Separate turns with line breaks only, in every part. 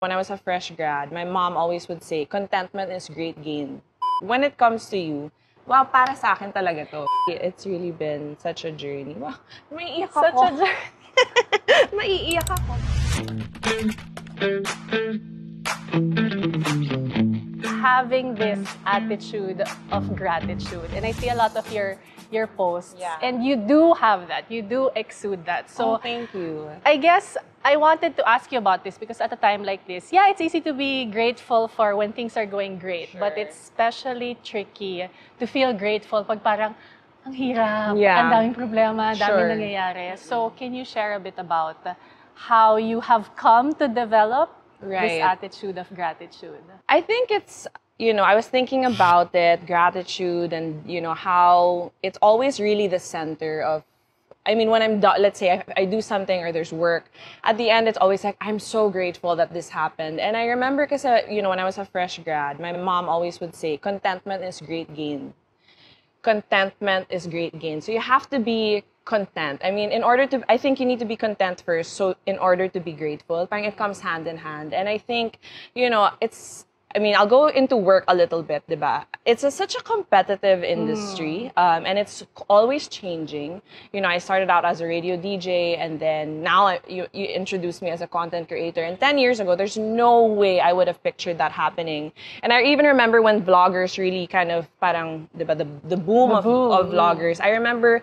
When I was a fresh grad, my mom always would say, contentment is great gain. When it comes to you, wow, para sa akin talaga to. It's really been such a journey. Wow, maiiyak ako.
Such a journey.
Maiiyak ako.
Having this attitude of gratitude, and I see a lot of your posts, and you do have that, you do exude that. So
thank you.
I guess I wanted to ask you about this because at a time like this, it's easy to be grateful for when things are going great, but it's especially tricky to feel grateful pag parang ang hirap, ang daming problema, daming nangyayari. So can you share a bit about how you have come to develop this attitude of gratitude?
I think it's, I was thinking about it, gratitude, and, how it's always really the center of, when I'm done, let's say I do something or there's work, at the end, it's always like, I'm so grateful that this happened. And I remember because, when I was a fresh grad, my mom always would say, contentment is great gain. Contentment is great gain. So you have to be content. I think you need to be content first. So in order to be grateful, parang it comes hand in hand. And I think, I'll go into work a little bit, diba? It's such a competitive industry, and it's always changing. I started out as a radio DJ, and then now you introduced me as a content creator. And 10 years ago, there's no way I would have pictured that happening. And I even remember when vloggers really kind of parang, diba, the boom of vloggers. I remember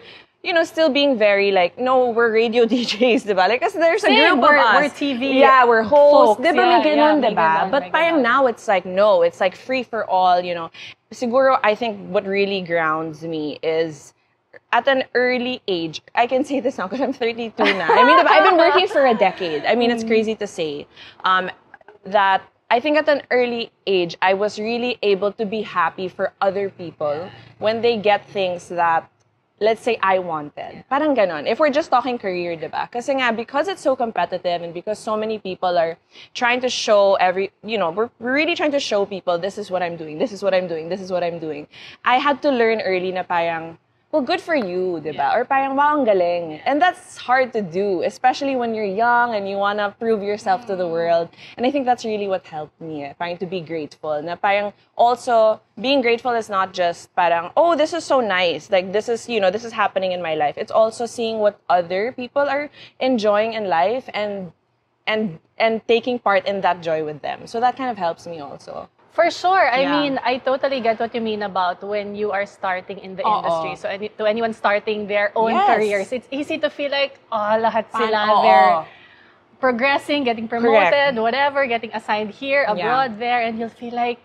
still being very like, no, we're radio DJs, diba? Like, kasi there's a group of us.
We're TV.
Yeah, we're hosts.
Folks,
diba, may ganun, diba? But parang now it's like, no, it's like free for all, Siguro, I think what really grounds me is at an early age, I can say this now because I'm 32 now. Diba, I've been working for a decade. It's crazy to say. That I think at an early age, I was really able to be happy for other people when they get things that, let's say, I wanted. Parang ganon. If we're just talking career, diba? Kasi nga, because it's so competitive and because so many people are trying to show we're really trying to show people, this is what I'm doing, this is what I'm doing, this is what I'm doing. I had to learn early na parang, well, good for you, diba? Or parang, wow, ang galing. And that's hard to do, especially when you're young and you want to prove yourself to the world. And I think that's really what helped me, trying to be grateful. Na parang, also, being grateful is not just parang, oh, this is so nice. Like, this is, this is happening in my life. It's also seeing what other people are enjoying in life and taking part in that joy with them. So that kind of helps me also.
For sure. I totally get what you mean about when you are starting in the industry. So to anyone starting their own careers, it's easy to feel like, lahat sila, they're progressing, getting promoted, whatever, getting assigned here, abroad, there, and you'll feel like,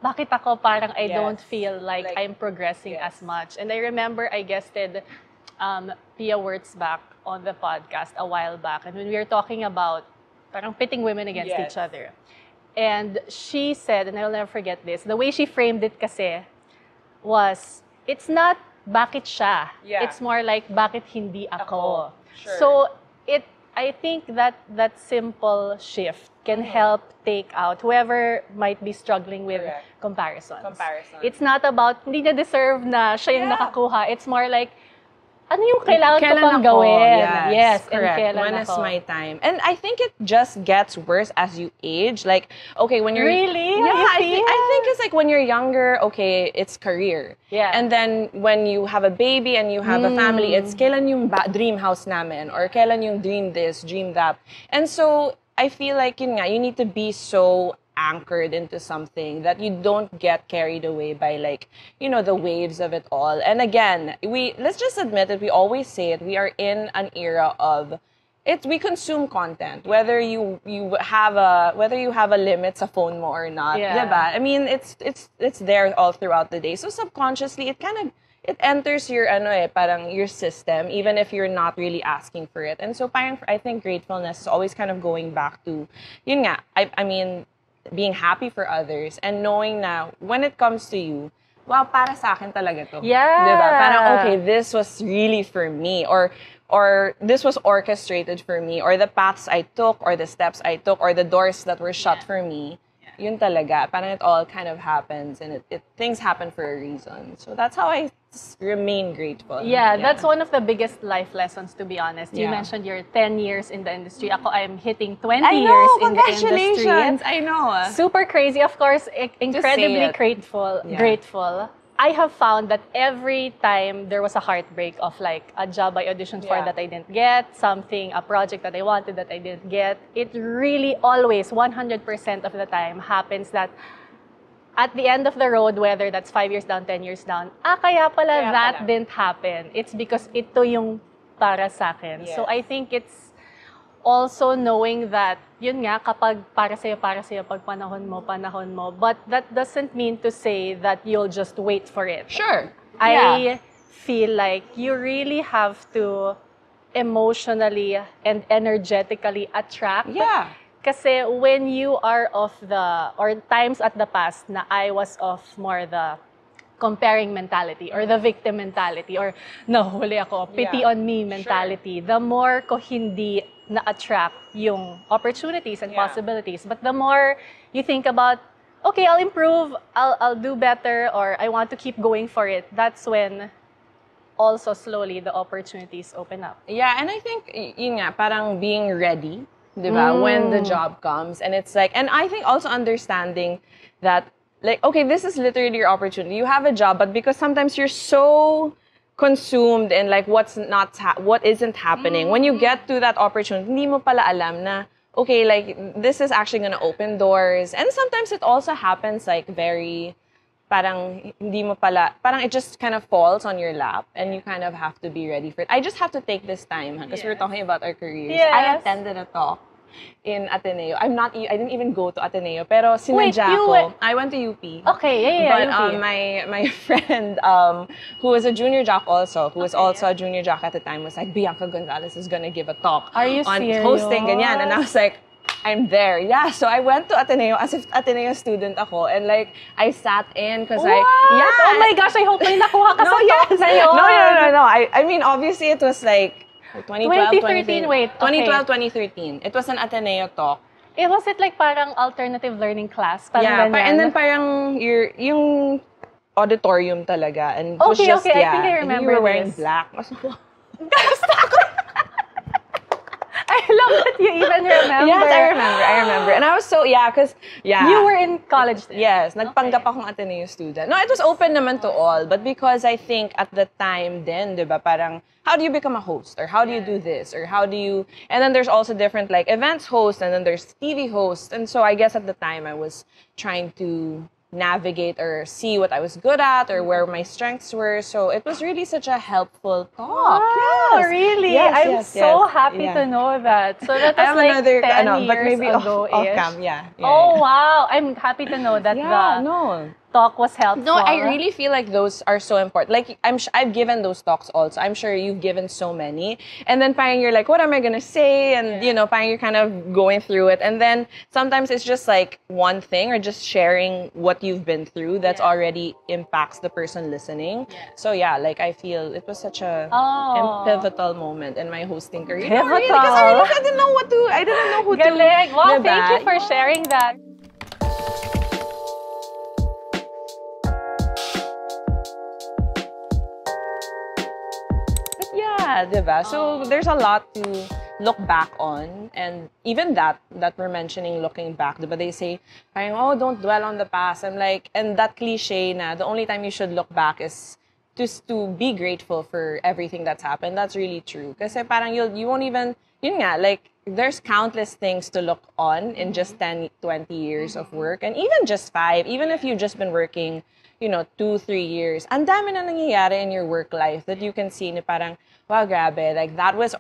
bakit ako parang I don't feel like I'm progressing as much. And I remember I guested Pia Wurtzbach on the podcast a while back, and when we were talking about parang pitting women against each other. And she said, and I'll never forget this, the way she framed it kasi was, it's not bakit siya. It's more like bakit hindi ako.
Sure.
So I think that simple shift can help take out whoever might be struggling with comparisons. It's not about hindi niya deserve na siya yung nakakuha. It's more like, ano yung kailangan ko pang gawin?
Yes, correct.
And
When is my time? And I think it just gets worse as you age. Like, okay, when you're...
Really?
Yeah, I think it's like when you're younger, okay, it's career.
Yeah.
And then when you have a baby and you have a family, it's kailan yung dream house namin? Or kailan yung dream this, dream that? And so, I feel like, you need to be so anchored into something that you don't get carried away by, like, the waves of it all. And again, let's just admit it, we always say it, we are in an era of we consume content, whether you have a limit sa phone mo or not, diba? It's there all throughout the day. So subconsciously, it enters your parang your system, even if you're not really asking for it. And so parang I think gratefulness is always kind of going back to yun nga, being happy for others and knowing na when it comes to you, wow, para sa akin talaga to.
Yeah.
Diba? Parang, okay, this was really for me, or this was orchestrated for me, or the paths I took, or the steps I took, or the doors that were shut for me. Yun talaga. Parang it all kind of happens, and things happen for a reason. So that's how I just remain grateful.
Yeah, that's one of the biggest life lessons, to be honest. You
Yeah.
mentioned you're 10 years in the industry. Ako, I'm hitting 20
I know,
years in the industry.
congratulations. I know.
Super crazy, of course, incredibly
it.
grateful.
Yeah.
Grateful. I have found that every time there was a heartbreak of like a job I auditioned for
Yeah.
that I didn't get, a project that I wanted that I didn't get, it really always, 100% of the time, happens that at the end of the road, whether that's 5 years down, 10 years down, kaya pala that didn't happen. It's because ito yung para sa akin.
Yes.
So I think it's also knowing that, yun nga, kapag para sa'yo, pag panahon mo. But that doesn't mean to say that you'll just wait for it.
Sure.
I feel like you really have to emotionally and energetically attract.
Yeah.
Kasi when you are or times at the past na I was of more the comparing mentality or the victim mentality or nahuli ako, pity on me mentality, the more ko hindi na-attract yung opportunities and possibilities. But the more you think about, okay, I'll improve, I'll do better, or I want to keep going for it, that's when also slowly the opportunities open up.
Yeah, and I think, yun nga, parang being ready, diba, when the job comes. And it's like, and I think also understanding that, like, okay, this is literally your opportunity. You have a job, but because sometimes you're so consumed in like what isn't happening. When you get to that opportunity, hindi mo pala alam na, okay, like, this is actually gonna open doors. And sometimes it also happens like very, parang hindi mo pala, parang it just kind of falls on your lap and you kind of have to be ready for it. I just have to take this time because we're talking about our careers.
Yes.
I attended a talk in Ateneo. I didn't even go to Ateneo, pero sinadya
you
ko.
went-
I went to UP.
Okay,
But
UP.
my friend, who was a junior jock also, who was also a junior jock at the time, was like, Bianca Gonzalez is gonna give a talk
Are you
on
serious?
hosting, ganyan. And I was like, I'm there. Yeah, so I went to Ateneo as if Ateneo student ako. And like, I sat in because
Oh my gosh, I hope may nakuha ka sa talk na yun.
No. I mean, obviously it was like
2013, wait, okay.
2012, 2013. It was an Ateneo talk.
Was it like parang alternative learning class? Parang ganyan?
And then parang yung auditorium talaga. And it was
Okay,
just,
okay, I think I
and
remember
you were wearing
this.
black.
I love that you even remember.
Yes, I remember. And I was so, because,
You were in college then?
Yes, nagpanggap akong Ateneo student. No, it was open naman to all, but because I think at the time then, diba, parang, how do you become a host? Or how do you do this? Or how do you, and then there's also different like events hosts, and then there's TV hosts. And so I guess at the time I was trying to navigate or see what I was good at or where my strengths were. So it was really such a helpful talk.
Oh,
Yes.
really?
Yes,
I'm
yes,
so
yes.
happy
Yeah.
to know that. So that
I
was
have
like
another,
10
but
years
maybe
ago-ish.
off cam, yeah.
Oh, wow. I'm happy to know that the talk was helpful.
No, I really feel like those are so important. Like, I've given those talks also. I'm sure you've given so many. And then parang you're like, what am I gonna say? And, parang you're kind of going through it. And then sometimes it's just like one thing or just sharing what you've been through that's already impacts the person listening. So like I feel it was such a pivotal moment in my hosting career.
Pivotal.
Really, because I didn't know I didn't know who
Galing.
to.
Wow, thank you for sharing that.
Yeah, diba? So there's a lot to look back on, and even that we're mentioning, looking back, diba? They say, oh, don't dwell on the past. I'm like, and that cliche na the only time you should look back is just to be grateful for everything that's happened. That's really true. Kasi parang you won't even, yun nga, like, there's countless things to look on in just 10, 20 years of work, and even just 5, even if you've just been working 2, 3 years, ang dami na nangyayari in your work life that you can see na parang, wow, grabe, like that was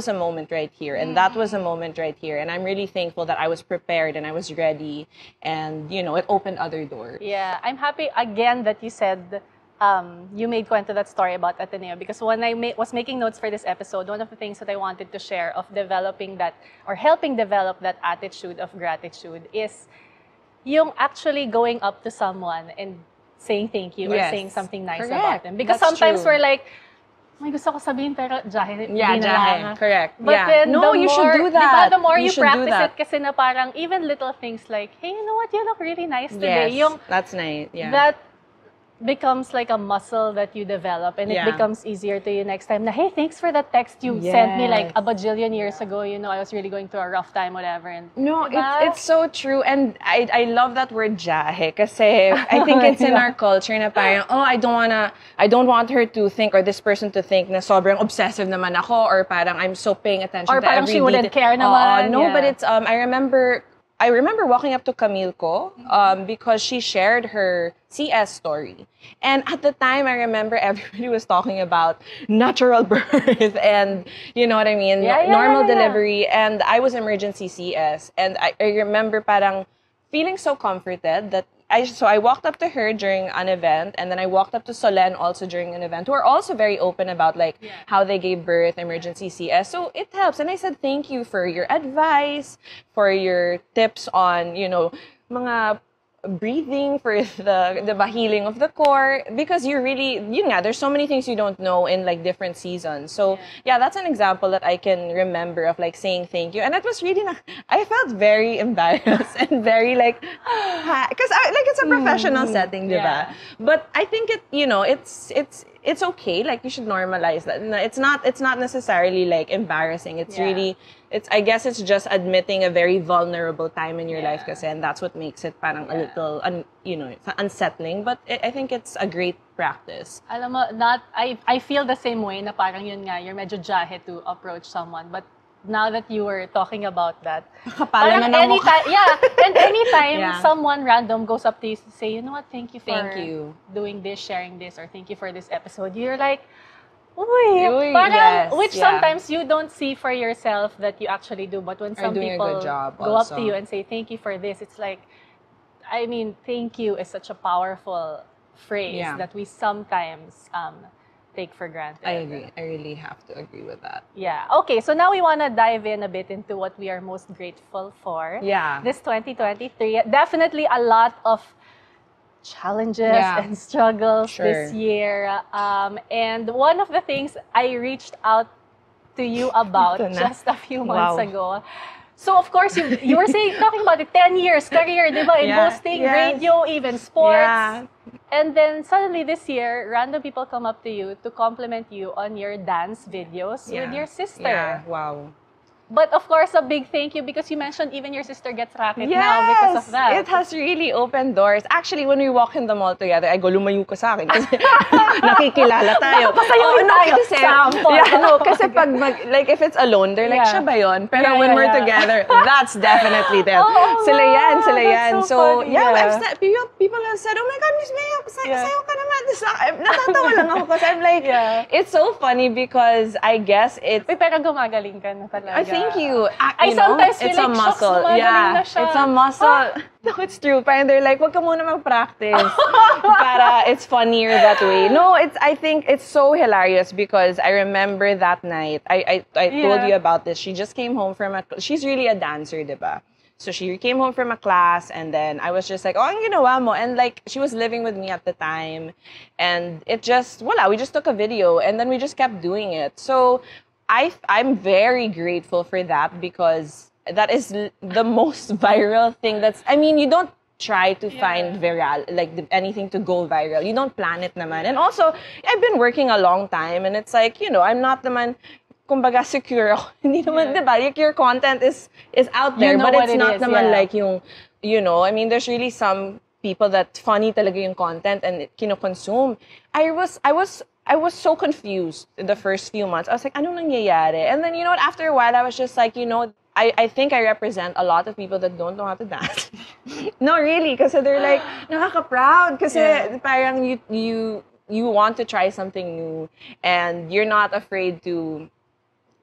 a moment right here, and that was a moment right here, and I'm really thankful that I was prepared and I was ready, and it opened other doors.
Yeah, I'm happy again that you said you made kwento that story about Ateneo, because when I was making notes for this episode, one of the things that I wanted to share of developing that or helping develop that attitude of gratitude is yung actually going up to someone and saying thank you or saying something nice about them. Because
That's
sometimes
true.
we're like, may gusto ko sabihin pero jahe,
Yeah,
di na
jahe.
lang.
Correct.
But
yeah.
then
No,
the
you
more,
should do that.
Diba, the more you
should do
practice
that.
it, kasi na parang even little things like, hey, you know what, you look really nice today.
Yes,
Yung
that's nice. Yeah.
that becomes like a muscle that you develop, and it becomes easier to you next time. Na, hey, thanks for the text you sent me like a bajillion years ago. You know, I was really going through a rough time, whatever. And
no, it's so true, and I love that word jahe kasi I think it's in our culture na parang, oh, I don't want her to think, or this person to think na sobrang obsessive naman ako, or parang I'm so paying attention
or
to every
detail. Or parang she wouldn't care naman.
No, but it's I remember walking up to Camille ko because she shared her CS story. And at the time, I remember everybody was talking about natural birth and, you know what I mean, normal delivery. And I was emergency CS. And I remember parang feeling so comforted that I walked up to her during an event, and then I walked up to Solen also during an event, who are also very open about like how they gave birth, emergency CS. So it helps. And I said, thank you for your advice, for your tips on, you know, mga breathing, for the healing of the core, because you really, you know, there's so many things you don't know in like different seasons. So yeah, that's an example that I can remember of like saying thank you. And it was really, I felt very embarrassed and very like, because like it's a professional setting, diba? But I think it, you know, it's okay. Like you should normalize that. It's not necessarily like embarrassing. It's really, I guess it's just admitting a very vulnerable time in your life kasi, and that's what makes it parang a little, you know, unsettling. But I think it's a great practice.
Alam mo, I feel the same way na parang yun nga, you're medyo jahe to approach someone. But now that you were talking about that, parang anytime someone random goes up to you to say, you know what, thank you for doing this, sharing this, or thank you for this episode, you're like, uy, parang, which sometimes you don't see for yourself that you actually do, but when some people go up to you and say thank you for this, it's like, I mean, thank you is such a powerful phrase that we sometimes take for granted.
I agree. I really have to agree with that.
Yeah. Okay, so now we want to dive in a bit into what we are most grateful for.
Yeah.
This 2023. Definitely a lot of challenges and struggles this year. And one of the things I reached out to you about just a few months ago. So of course you were talking about the 10 years career, diba? In hosting, radio, even sports. Yeah. And then suddenly this year, random people come up to you to compliment you on your dance videos with your sister.
Yeah, wow.
But of course, a big thank you because you mentioned even your sister gets racket now because of that.
It has really opened doors. Actually, when we walk in the mall together, I go, lumayo ka sa akin kasi nakikilala tayo. Kasi pag like if it's alone, they're like, siya ba yun? Pero when we're together, that's definitely them. Sila yan. So people have said, oh my God, Miss Bea, sayo ka naman. Natatawa lang ako kasi I'm like, it's so funny because I guess it's...
Pero gumagaling ka na talaga.
Thank you.
I sometimes feel
it's
like,
a muscle. It's a muscle. No, it's true. Parang they're like, wag ka muna mag-practice. Para it's funnier that way. No, I think it's so hilarious because I remember that night, I told you about this. She just came home from she's really a dancer, diba? So she came home from a class, and then I was just like, oh, ang ginawa mo? And like, she was living with me at the time. And it just, we just took a video, and then we just kept doing it. So I'm very grateful for that because that is the most viral thing you don't try to find viral, like anything to go viral. You don't plan it naman. And also, I've been working a long time, and it's like, you know, I'm not naman, kumbaga secure ako. Hindi naman, diba? Like your content is out there, but it's not naman like yung, you know, I mean, there's really some people that funny talaga yung content and kino-consume. I was so confused in the first few months. I was like, anong nangyayari? And then, you know what, after a while, I was just like, you know, I think I represent a lot of people that don't know how to dance. No, really, kasi they're like, nakaka-proud. Kasi parang you want to try something new and you're not afraid to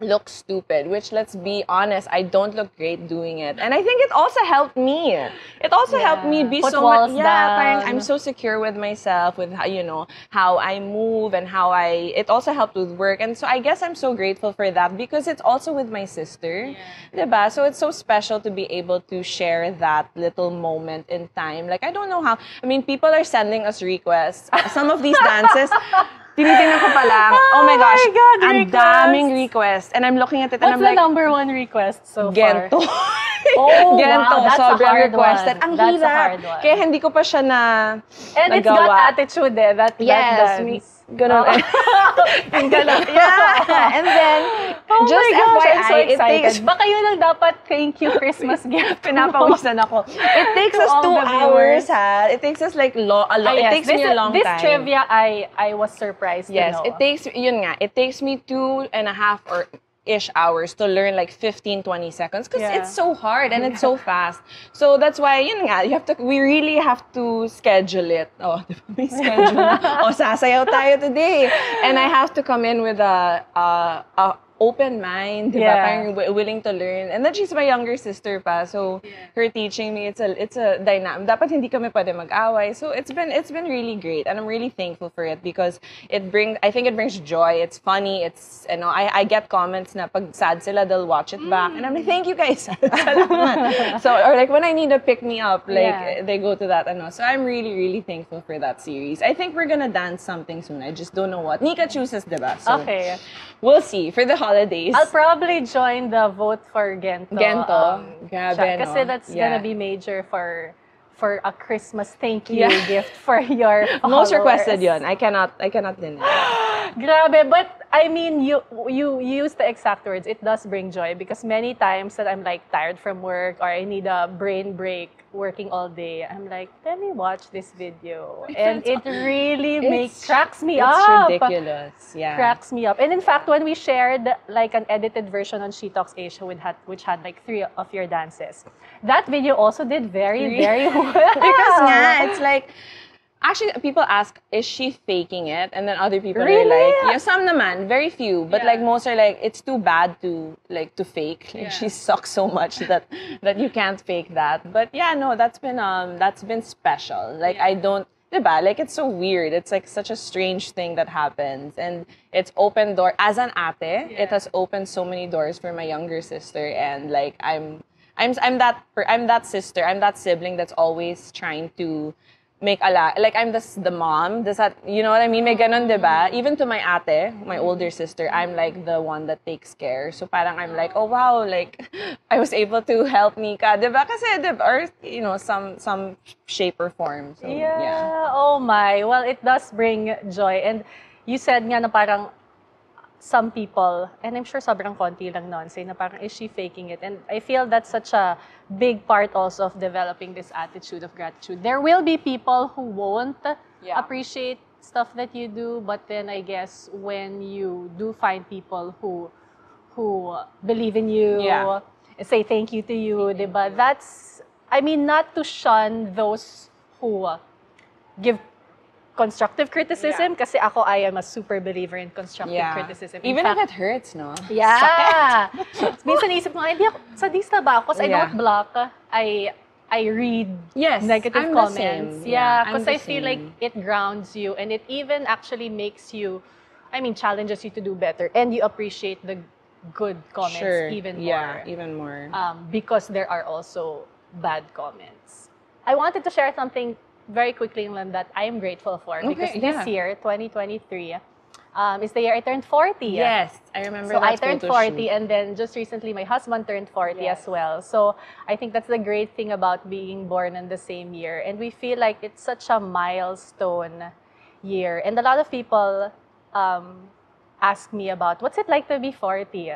look stupid, which, let's be honest, I don't look great doing it. And I think it also helped me. It also helped me be so much, I'm so secure with myself, with how, you know, how I move and it also helped with work. And so I guess I'm so grateful for that because it's also with my sister. Diba? So it's so special to be able to share that little moment in time. Like, I don't know how, I mean, people are sending us requests. Some of these dances, Tinitingnan ko pa lang. Oh my gosh.
God,
ang daming requests. And I'm looking at it and
What's
I'm like,
the number one request so
Gento.
Oh,
Gento.
wow. That's a
Sobrang
hard
requested.
one.
Ang
That's a
hirap.
hard one.
Kaya hindi ko pa siya
And
nagawa.
it's got attitude eh. That dance.
Ganun.
Yung ganun.
Yeah. And then,
Oh
just
my gosh, I'm so
FYI, it
excited.
takes...
Baka yun ang dapat thank you Christmas gift.
Pinapawisan ako. It takes us
all
2
the
hours,
viewers.
ha? It takes us like a lot. It takes me a long
this
time.
This trivia, I was surprised to know.
It takes, yun nga, it takes me 2.5 or ish hours to learn like 15-20 seconds because it's so hard and it's so fast. So that's why yun nga, we really have to schedule it. Oh, di ba may schedule na? Oh, sasayaw tayo today. And I have to come in with a open mind, di ba? Parang willing to learn. And then she's my younger sister pa, so her teaching me, it's a dynamic. Dapat hindi kami pwede mag-away. So it's been really great, and I'm really thankful for it because I think it brings joy. It's funny. It's, you know, I get comments na pag sad sila, they'll watch it back, and I'm like, thank you guys. Salamat. So, or like when I need to pick me up, like they go to that, ano. So I'm really, really thankful for that series. I think we're gonna dance something soon. I just don't know what. Nika chooses, diba? So,
okay.
We'll see for the holidays.
I'll probably join the vote for Gento.
Grabe, no?
Kasi that's gonna be major for a Christmas thank you gift for your followers.
Most requested yun. I cannot deny.
Grabe, but I mean, you use the exact words. It does bring joy because many times that I'm like tired from work or I need a brain break working all day, I'm like, let me watch this video. And it really cracks me up.
It's ridiculous. Yeah.
Cracks me up. And in fact, when we shared like an edited version on She Talks Asia which had like 3 of your dances, that video also did very, very well.
Because nga, it's like, actually, people ask, is she faking it? And then other people are like, yeah, some naman, very few. But like most are like, it's too bad to fake. Like she sucks so much that you can't fake that. But yeah, no, that's been special. Like I don't, diba? Like it's so weird. It's like such a strange thing that happens. And it's opened door, as an ate, it has opened so many doors for my younger sister. And like I'm that sister, I'm that sibling that's always trying to make like I'm the mom. Does that, you know what I mean? May ganon, diba? Even to my ate, my older sister, I'm like the one that takes care. So parang I'm like, oh wow, like I was able to help Nika, diba? Kasi diba, or you know, some shape or form. So, yeah.
Oh my. Well, it does bring joy. And you said nga na parang some people, and I'm sure sobrang konti lang nun, say na parang, is she faking it? And I feel that's such a big part also of developing this attitude of gratitude. There will be people who won't appreciate stuff that you do, but then I guess when you do find people who believe in you, say thank you to you, diba? That's, I mean, not to shun those who give constructive criticism, kasi ako, I am a super believer in constructive criticism.
Even if it hurts, no?
Yeah. Minsan isip ko, hindi ako, sadista ba ako? Because I don't block. I read negative comments. Yeah, because I feel like it grounds you and it even actually makes you, I mean, challenges you to do better. And you appreciate the good comments even more.
Yeah, even more.
Because there are also bad comments. I wanted to share something very quickly that I am grateful for because this year, 2023, is the year I turned 40.
Yes, I remember
so
that
I turned 40 and then just recently my husband turned 40 as well. So I think that's the great thing about being born in the same year. And we feel like it's such a milestone year. And a lot of people ask me about what's it like to be 40.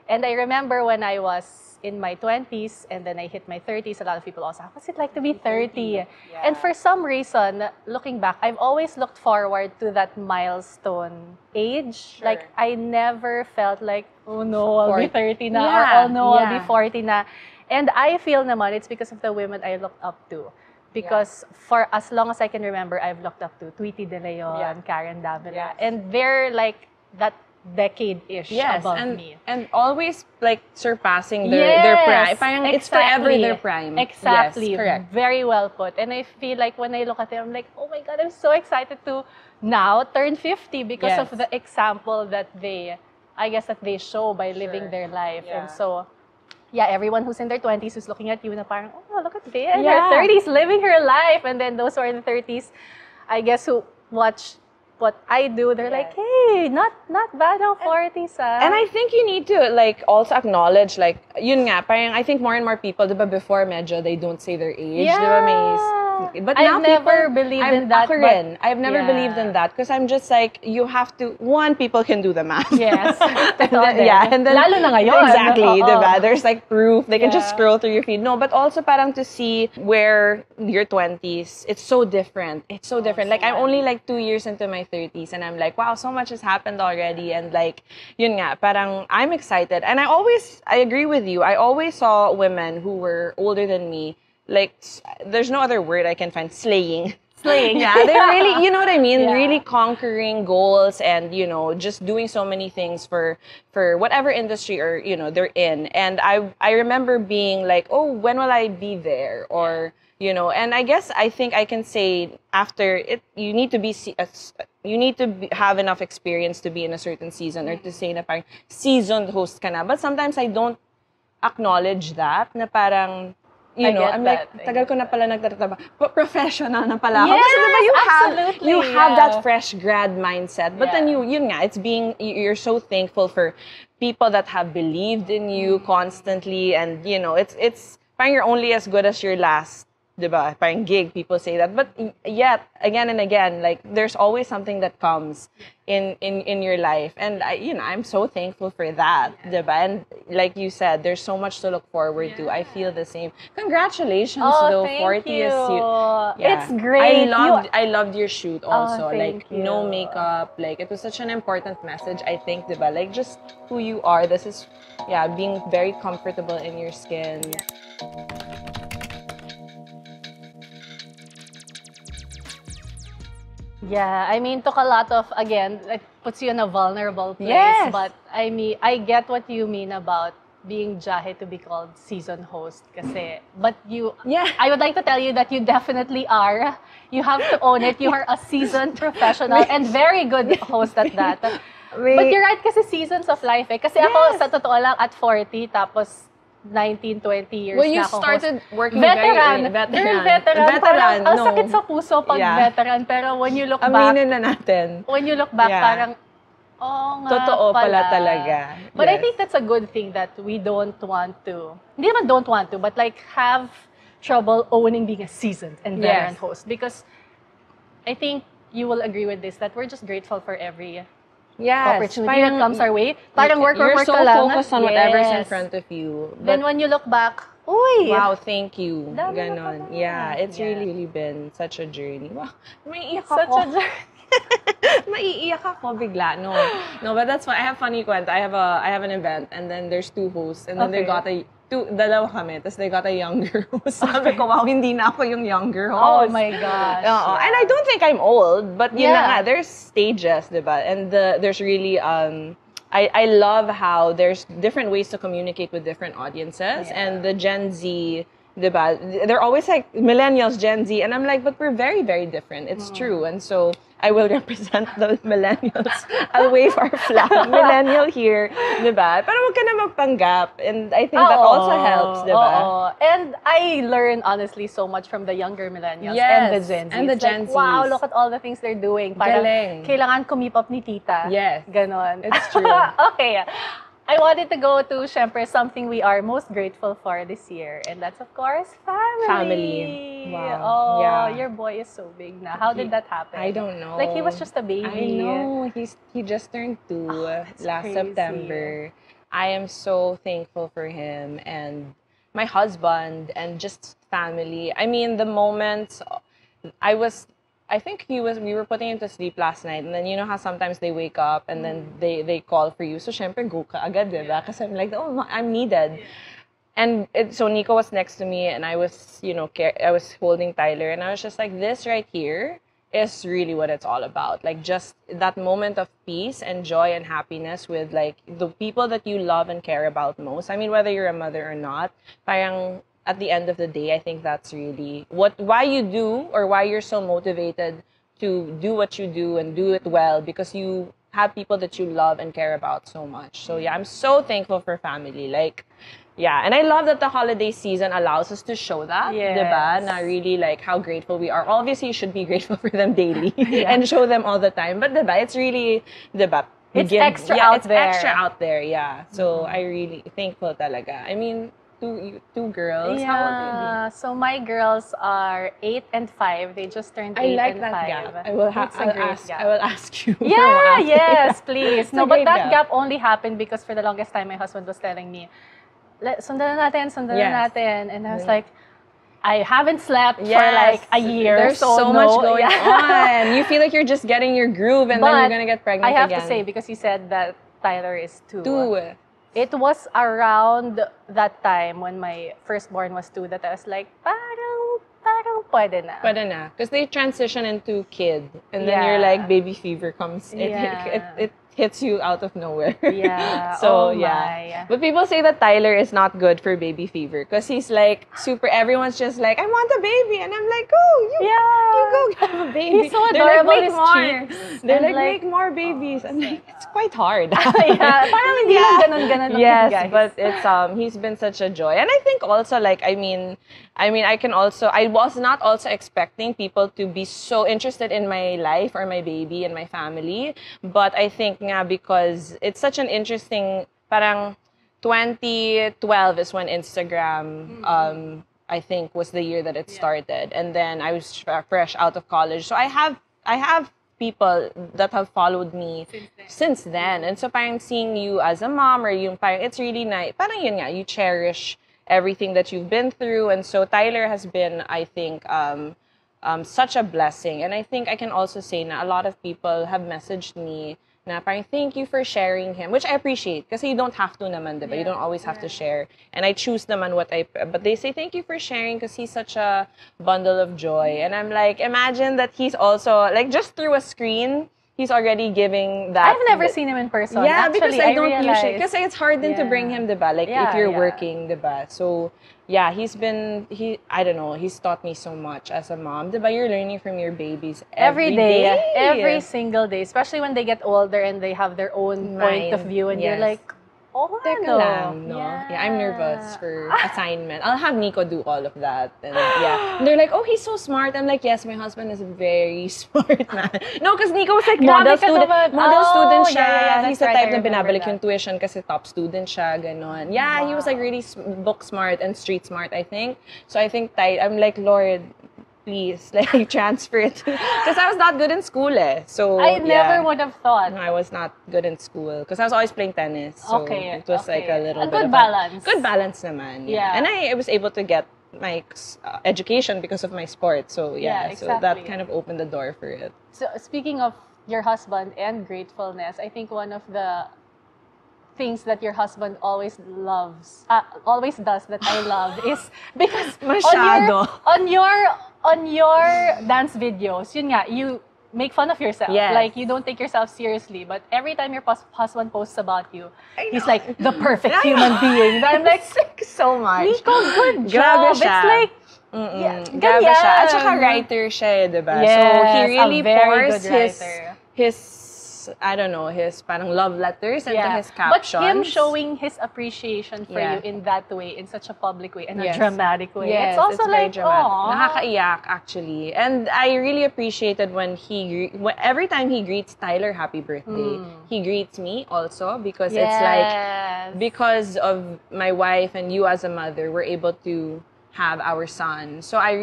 And I remember when I was in my 20s and then I hit my 30s, a lot of people also ask, what's it like to be 30? Yeah. And for some reason, looking back, I've always looked forward to that milestone age. Like, I never felt like, oh no, I'll be 30 na, or oh no, I'll be 40 na. And I feel naman, it's because of the women I looked up to. Because for as long as I can remember, I've looked up to Tweety De Leon, Karen Davila, and they're like that decade-ish above me.
And always like surpassing their prime. Parang it's forever their prime.
Exactly.
Yes, correct.
Very well put. And I feel like when I look at them, I'm like, oh my God, I'm so excited to now turn 50 because of the example that they show by living their life. And so, everyone who's in their 20s who's looking at you na parang, oh, look at Bea in her 30s living her life. And then those who are in the 30s, I guess who watch what I do, they're like, hey, not bad ang 40s, ah.
And I think you need to like also acknowledge like yun nga, parang I think more and more people, diba, before medyo they don't say their age, diba, but now
I've never believed in that.
I've never believed in that because I'm just like, you have to, one, people can do the math.
Yes.
And then
lalo na ngayon.
Exactly, diba? There's like proof. They can just scroll through your feed. No, but also parang to see where your 20s, it's so different. It's so different. Like I'm only like 2 years into my 30s and I'm like, wow, so much has happened already. And like, yun nga, parang I'm excited. And I agree with you. I always saw women who were older than me, like, there's no other word I can find, slaying. Yeah, they're really, you know what I mean? Really conquering goals and, you know, just doing so many things for whatever industry or, you know, they're in. And I remember being like, oh, when will I be there? Or, you know, and I think I can say after it, you need to have enough experience to be in a certain season or to say na parang seasoned host ka na. But sometimes I don't acknowledge that na parang, you know, I'm like, tagal ko na pala nagtatrabaho. Professional na pala ako.
Yes,
kasi diba you have that fresh grad mindset. But then yun nga, you're so thankful for people that have believed in you constantly. And, you know, it's parang you're only as good as your last, diba? Parang gig, people say that. But yet, again and again, like, there's always something that comes in your life. And, I'm so thankful for that, diba? And like you said, there's so much to look forward to. I feel the same. Congratulations, though.
Thank
40th.
you. It's great.
I loved your shoot also. Like, no makeup. Like, it was such an important message, I think, diba? Like, just who you are. This is, being very comfortable in your skin.
Yeah, I mean, took a lot of, again, it puts you in a vulnerable place.
Yes.
But I mean, I get what you mean about being jahe to be called season host. Kasi, but I would like to tell you that you definitely are. You have to own it. You are a seasoned professional and very good host at that. But you're right kasi seasons of life eh. Kasi ako, sa totoo lang, at 40, tapos 19, 20 years
well, you
na akong
started
host.
working
Veteran.
Veteran.
Ang sakit sa puso pag veteran. Pero when you look back,
aminin na natin.
When you look back, parang, nga
totoo pala talaga.
But I think that's a good thing that we don't want to, hindi naman don't want to, but like have trouble owning being a seasoned and veteran host. Because I think you will agree with this, that we're just grateful for every opportunity that comes our way. Parang work ka lang.
You're so focused on whatever's in front of you. But
then when you look back, uy!
Wow, thank you. Ganon. Yeah, it's really been such a journey. Wow, maiiyak ako.
Such a journey.
Maiiyak ako bigla. No, but that's fine. I have funny kwento. I have an event and then there's 2 hosts and then they got dalawa kami, tapos they got a younger host. Sabi ko, wow, hindi na ako yung younger host.
Oh my gosh.
And I don't think I'm old, but yun na nga, there's stages, diba? And there's really, I love how there's different ways to communicate with different audiences. And the Gen Z, diba? They're always like, millennials, Gen Z. And I'm like, but we're very, very different. It's true. And so, I will represent the millennials. I'll wave our flag. Millennial here, diba? Pero wag ka na magpanggap. And I think that also helps, diba?
And I learn, honestly, so much from the younger millennials and the Gen Z.
And the Gen Z.
Wow, look at all the things they're doing. Parang kailangan kumipap ni tita.
Yes.
Ganon.
It's true.
Okay. I wanted to go to, syempre, something we are most grateful for this year. And that's, of course, family.
Wow.
Your boy is so big now. How did that happen?
I don't know.
Like, he was just a baby.
I know. He just turned 2 last
crazy. September.
I am so thankful for him and my husband and just family. I mean, the moments I think we were putting him to sleep last night and then you know how sometimes they wake up and then they call for you. So, syempre, go ka agad, diba? Kasi I'm like, oh, I'm needed. And so Nico was next to me and I was, I was holding Tyler and I was just like, this right here is really what it's all about. Like, just that moment of peace and joy and happiness with, like, the people that you love and care about most. I mean, whether you're a mother or not, parang, at the end of the day, I think that's really why you do or why you're so motivated to do what you do and do it well, because you have people that you love and care about so much. So yeah, I'm so thankful for family. Like, yeah, and I love that the holiday season allows us to show that, diba? Na really like how grateful we are. Obviously, you should be grateful for them daily and show them all the time. But diba, it's really, diba?
It's extra out there.
It's extra out there, yeah. So I really thankful talaga. I mean, two girls.
Yeah.
How old are they?
So my girls are 8 and 5. They just turned 8
I like
and
that
5.
gap. I will
Gap.
I will ask you.
Yeah, yes, please. No, but that
gap
gap only happened because for the longest time my husband was telling me, sundan na natin. And I was like, I haven't slept for like a year.
There's so much going on. You feel like you're just getting your groove and then you're going to get pregnant
again. I have
again.
to say, because you said that Tyler is 2.
2.
It was around that time when my firstborn was 2 that I was like, parang pwede na.
Pwede na. Because they transition into kid. And then you're like, baby fever comes. It hits you out of nowhere.
Yeah.
So, But people say that Tyler is not good for baby fever. Because he's like, everyone's just like, I want a baby. And I'm like, you go have a baby.
He's so adorable.
They're like, They're like, make more babies. I'm like, it's quite hard.
Parang hindi lang ganun.
Yes,
guys.
but it's he's been such a joy. And I think also like I was not also expecting people to be so interested in my life or my baby and my family, but I think nga because it's such an interesting parang 2012 is when Instagram I think was the year that it started, and then I was fresh out of college, so I have people that have followed me since then. And so parang seeing you as a mom or yung parang it's really nice. Parang yun nga, you cherish everything that you've been through. And so Tyler has been, I think, such a blessing. And I think I can also say na a lot of people have messaged me na parang thank you for sharing him, which I appreciate kasi you don't have to naman, diba? You don't always have to share. And I choose naman but they say thank you for sharing because he's such a bundle of joy. And I'm like, imagine that he's also, like just through a screen, he's already giving that.
I've never seen him in person.
Yeah,
actually,
because I don't usually, because it's hard then to bring him, diba? Like if you're working, diba? So yeah, I don't know, he's taught me so much as a mom, diba? You're learning from your babies every day.
Every single day, especially when they get older and they have their own point of view, and you're like,
Teka lang, no? Yeah, I'm nervous for assignment. I'll have Nico do all of that. And and they're like, oh, he's so smart. I'm like, yes, my husband is a very smart man. No, because Nico was like, model student siya. He's the type na binabalik yung tuition kasi top student siya, ganon. Yeah, he was like really book smart and street smart, I think. So I think I'm like, Lord, please, like, transfer it. Because I was not good in school, So,
I never would have thought.
No, I was not good in school. Because I was always playing tennis. So it was like a little bit
good balance.
Good balance naman. Yeah. And I was able to get my education because of my sport. So, exactly. So that kind of opened the door for it.
So, speaking of your husband and gratefulness, I think one of the things that your husband always does that I love is because on your dance videos, yun nga, you make fun of yourself.
Yes.
Like, you don't take yourself seriously. But every time your husband posts about you, he's like, the perfect human being. I'm like,
so much.
Nico, good job. It's like,
grabe siya. At saka writer siya, diba?
Yes,
so he really pours his I don't know, his parang love letters into his captions.
But him showing his appreciation for you in that way, in such a public way, in a dramatic way.
Yes,
it's also
very
like,
dramatic. Nakakaiyak, actually. And I really appreciated when every time he greets Tyler happy birthday, he greets me also because it's like, because of my wife and you as a mother, we're able to have our son. So I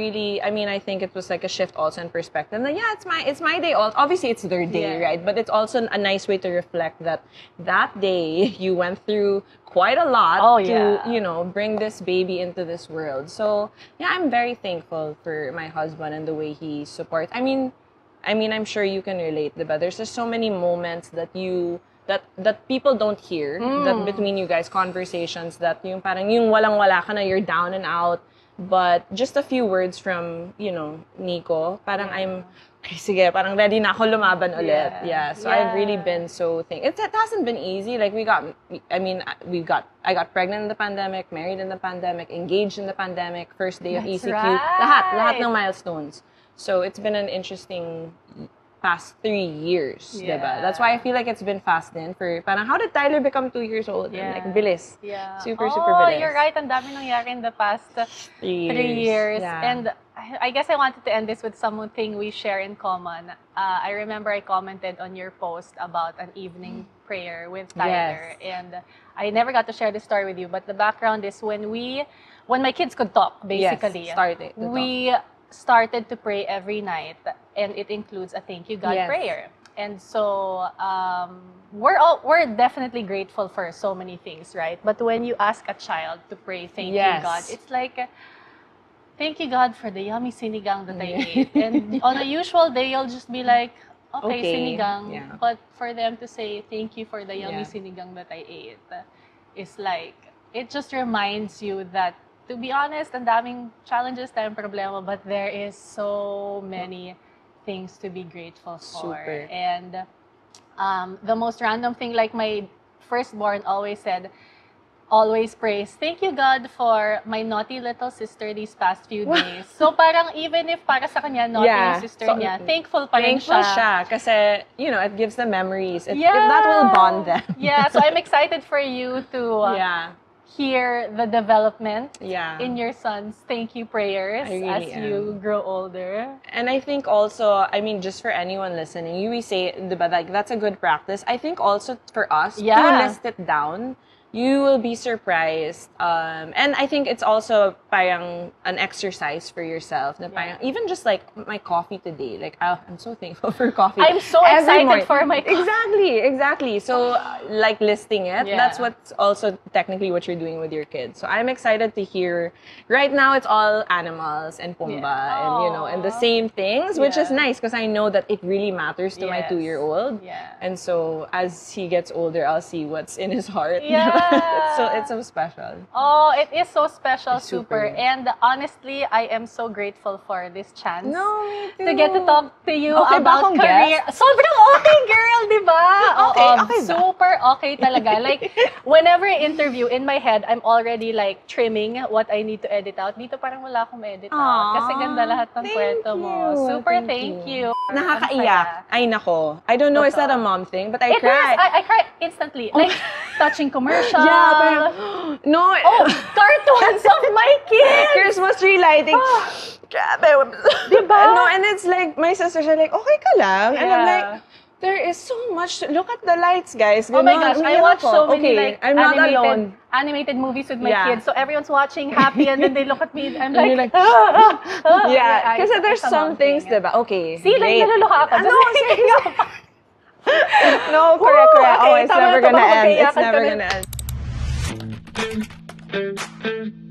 think it was like a shift also in perspective. And it's my day. Obviously, it's their day, right? But it's also a nice way to reflect that day you went through quite a lot to, bring this baby into this world. So, I'm very thankful for my husband and the way he supports. I mean, I'm sure you can relate, but there's just so many moments that that people don't hear, that between you guys, conversations that yung parang yung walang-wala ka na, you're down and out. But just a few words from, Nico, parang sige, parang ready na ako lumaban ulit. Yeah. So I've really been so thankful. It hasn't been easy. Like I got pregnant in the pandemic, married in the pandemic, engaged in the pandemic, first day of ECQ.
Right.
Lahat ng milestones. So it's been an interesting past 3 years, diba? That's why I feel like it's been fast din for, parang, how did Tyler become 2 years old?
Yeah.
Like, bilis.
Yeah.
Super bilis.
You're right. Ang dami nangyari in the past 3 years.
Yeah.
And I guess I wanted to end this with something we share in common. I remember I commented on your post about an evening prayer with Tyler. And I never got to share this story with you, but the background is when my kids could talk, basically. We started to pray every night, and it includes a thank you God prayer. And so we're definitely grateful for so many things, right? But when you ask a child to pray thank you God, it's like, thank you God for the yummy sinigang that I ate. And on a usual day, you'll just be like, okay. Sinigang. Yeah. But for them to say thank you for the yummy sinigang that I ate is like, it just reminds you that, to be honest, ang daming challenges, tayong problema, but there is so many things to be grateful for.
Super.
And the most random thing, like my firstborn always prays, thank you God for my naughty little sister these past few days. So parang even if para sa kanya naughty yung sister niya, thankful pa rin siya.
Thankful siya kasi, you know, it gives them memories. That will bond them.
Yeah, so I'm excited for you to hear the development in your son's thank you prayers as you grow older.
And I think also, I mean, just for anyone listening, you say, diba, like, that's a good practice. I think also for us to list it down, you will be surprised. And I think it's also parang an exercise for yourself. Na parang, even just like my coffee today, like, I'm so thankful for coffee.
I'm so excited for my coffee.
Exactly. So, like listing it, that's what's also technically what you're doing with your kids. So I'm excited to hear. Right now, it's all animals and Pumba and, you know, and the same things, which is nice because I know that it really matters to my 2-year-old.
Yeah.
And so as he gets older, I'll see what's in his heart.
Yeah.
It's so special.
Oh, it is so special, super. And honestly, I am so grateful for this chance to get to talk to you about career. Sobrang okay, girl, di ba?
Okay
super okay talaga. Like, whenever I interview, in my head, I'm already like trimming what I need to edit out. Dito parang wala akong edit out. Kasi ganda lahat ng kwento mo. Super thank you.
Nakakaiyak. Ay, nako. I don't know, is that a mom thing? But I cry.
I cry instantly. Like, touching commercial.
Yeah, pero, no.
Cartoons of my kids!
Christmas tree lighting. Grabe.
Diba?
No, and it's like, my sisters are like, okay ka lang? And I'm like, there is so much. Look at the lights, guys.
Oh my gosh, I watch so many like
I'm not alone.
Animated movies with my kids. So everyone's watching happy and then they look at me and I'm like,
yeah, because there's some things, diba? Okay,
see, like, naluluha ako.
No, correct.
Okay,
it's never gonna end. It's never gonna end.